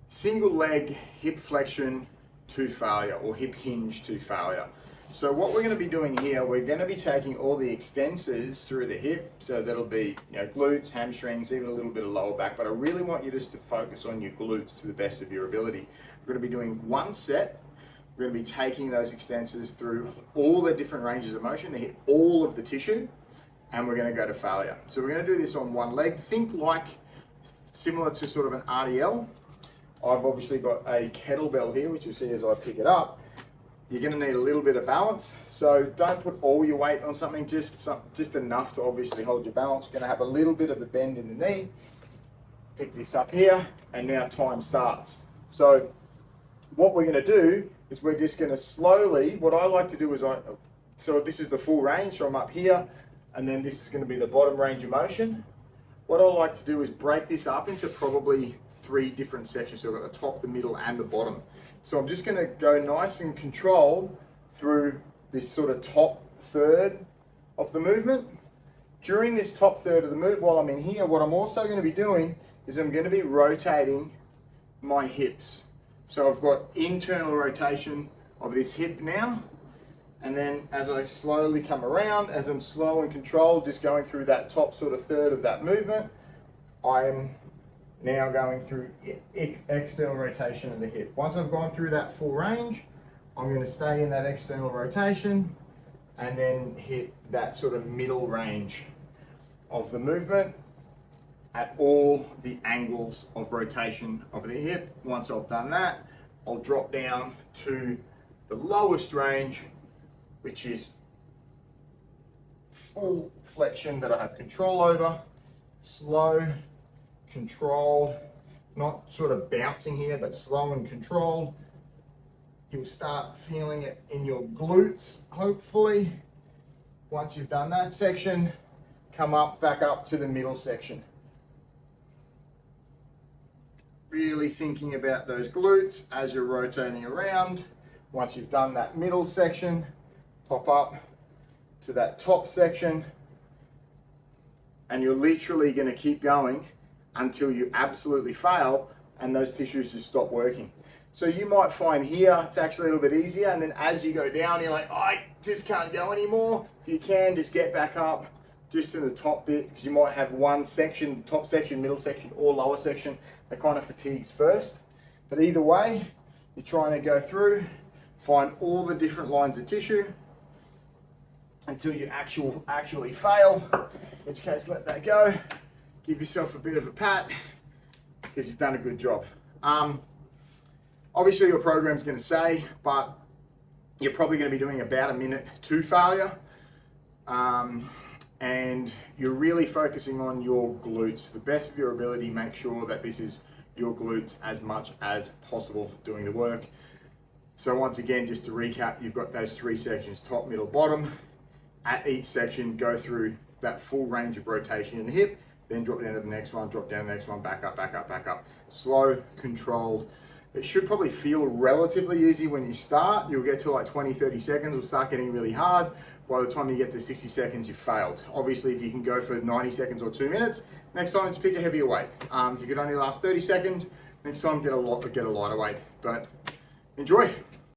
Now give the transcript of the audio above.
single leg hip flexion to failure, or hip hinge to failure. So what we're going to be doing here, we're going to be taking all the extensors through the hip. So that'll be, glutes, hamstrings, even a little bit of lower back, but I really want you just to focus on your glutes to the best of your ability. We're going to be doing one set. We're going to be taking those extensors through all the different ranges of motion to hit all of the tissue, and we're going to go to failure. So we're going to do this on one leg. Think like similar to sort of an RDL. I've obviously got a kettlebell here, which you'll see as I pick it up. You're going to need a little bit of balance, so don't put all your weight on something, just enough to obviously hold your balance. You're going to have a little bit of a bend in the knee. Pick this up here, and now time starts. So what we're going to do is we're just going to slowly, what I like to do is, so this is the full range, so I'm up here, and then this is going to be the bottom range of motion. What I like to do is break this up into probably 3 different sections. So I've got the top, the middle, and the bottom. So I'm just going to go nice and controlled through this sort of top third of the movement. During this top third of the movement, while I'm in here, what I'm also going to be doing is I'm going to be rotating my hips. So I've got internal rotation of this hip now. And then as I slowly come around, as I'm slow and controlled, just going through that top sort of third of that movement, I'm now going through external rotation of the hip. Once I've gone through that full range, I'm going to stay in that external rotation and then hit that sort of middle range of the movement at all the angles of rotation of the hip. Once I've done that, I'll drop down to the lowest range, which is full flexion that I have control over, slow, controlled, not sort of bouncing here, but slow and controlled. You'll start feeling it in your glutes, hopefully. Once you've done that section, come up, back up to the middle section. Really thinking about those glutes as you're rotating around. Once you've done that middle section, pop up to that top section, and you're literally going to keep going until you absolutely fail and those tissues just stop working. So you might find here it's actually a little bit easier, and then as you go down, you're like, I just can't go anymore. If you can, just get back up just to the top bit, because you might have one section, top section, middle section, or lower section, that kind of fatigues first. But either way, you're trying to go through, find all the different lines of tissue until you actually fail, in which case let that go. Give yourself a bit of a pat because you've done a good job. Obviously your program's going to say, but you're probably going to be doing about a minute to failure. And you're really focusing on your glutes. To the best of your ability, make sure that this is your glutes as much as possible doing the work. So once again, just to recap, you've got those 3 sections, top, middle, bottom. At each section, go through that full range of rotation in the hip, then drop down to the next one, drop down to the next one, back up, back up, back up. Slow, controlled. It should probably feel relatively easy when you start. You'll get to like 20, 30 seconds, it'll start getting really hard. By the time you get to 60 seconds, you've failed. Obviously, if you can go for 90 seconds or 2 minutes, next time just pick a heavier weight. If you could only last 30 seconds, next time get a lighter weight. But enjoy.